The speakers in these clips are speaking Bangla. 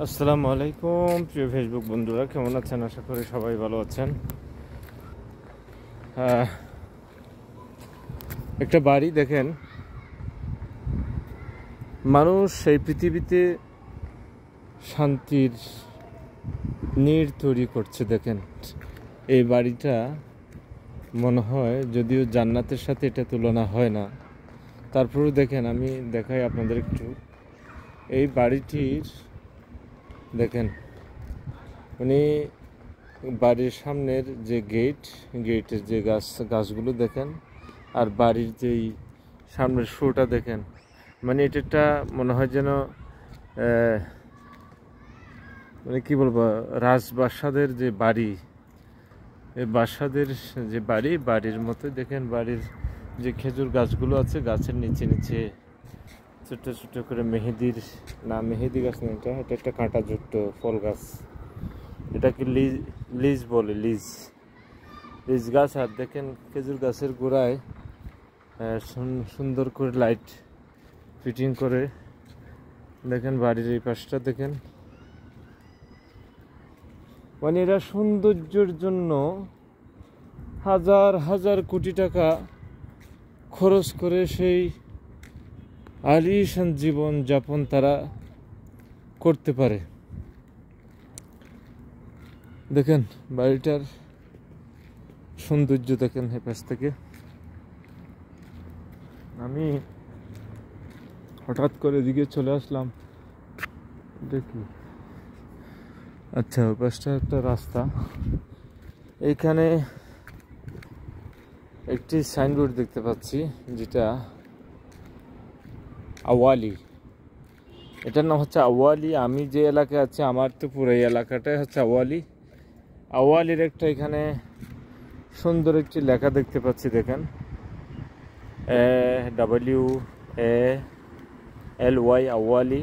আসসালামু আলাইকুম প্রিয় ফেসবুক বন্ধুরা, কেমন আছেন? আশা করি সবাই ভালো আছেন। একটা বাড়ি দেখেন, মানুষ এই পৃথিবীতে শান্তির নীড় তৈরি করছে। দেখেন এই বাড়িটা মনে হয়, যদিও জান্নাতের সাথে এটা তুলনা হয় না, তারপরেও দেখেন, আমি দেখাই আপনাদের একটু। এই বাড়িটির দেখেন, মানে বাড়ির সামনের যে গেটের যে গাছগুলো দেখেন, আর বাড়ির যেই সামনের শোটা দেখেন, মানে এটা মনে হয় যেন মানে কি বলবো, রাজপ্রাসাদের যে বাড়ি, এই বাসাদের যে বাড়ির মতো দেখেন। বাড়ির যে খেজুর গাছগুলো আছে, গাছের নিচে নিচে ছোট ছোট করে মেহেদি গাছ না, এটা একটা কাঁটাযুক্ত ফল গাছ। এটাকে লিজ বলে, লিজ গাছ। আর দেখেন খেজুর গাছের গোড়ায় সুন্দর করে লাইট ফিটিং করে। দেখেন বাড়ির এই পাশটা দেখেন, মানে এরা সৌন্দর্যের জন্য হাজার হাজার কোটি টাকা খরচ করে সেই আলিশান জীবন যাপন তারা করতে পারে। দেখেন বাড়িটার সৌন্দর্য দেখেন। এই পাশ থেকে আমি হঠাৎ করে এদিকে চলে আসলাম, দেখি আচ্ছা ওই পাশটা একটা রাস্তা। এইখানে একটি সাইনবোর্ড দেখতে পাচ্ছি, যেটা আওয়ালি, এটার নাম হচ্ছে আওয়ালি। আমি যে এলাকায় আছি, আমার তো পুরো এই এলাকাটাই হচ্ছে আওয়ালির একটা এখানে সুন্দর একটি লেখা দেখতে পাচ্ছি। দেখেন AWALY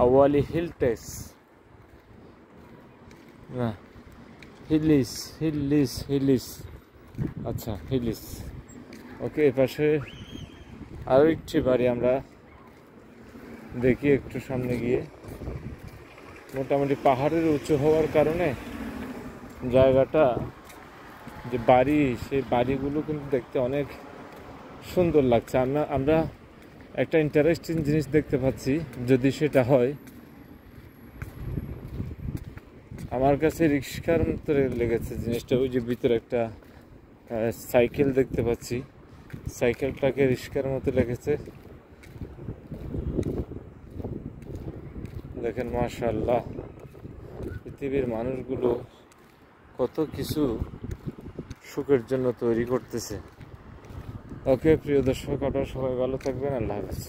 আওয়ালি হিলটেস না হিলিস আচ্ছা হিলিস। ওকে, এ পাশে আরও একটি বাড়ি আমরা দেখি একটু সামনে গিয়ে। মোটামুটি পাহাড়ের উঁচু হওয়ার কারণে জায়গাটা যে বাড়ি, সেই বাড়িগুলো কিন্তু দেখতে অনেক সুন্দর লাগছে। আমরা একটা ইন্টারেস্টিং জিনিস দেখতে পাচ্ছি, যদি সেটা হয়। আমার কাছে রিক্সার মতো লেগেছে জিনিসটা। ওই যে ভিতরে একটা সাইকেল দেখতে পাচ্ছি, সাইকেলটাকে রিক্সার মতো লেগেছে। দেখেন মাশাআল্লাহ, পৃথিবীর মানুষগুলো কত কিছু সুখের জন্য তৈরি করতেছে। ওকে প্রিয় দর্শক, আপনারা সবাই ভালো থাকবেন। আল্লাহ হাফেজ।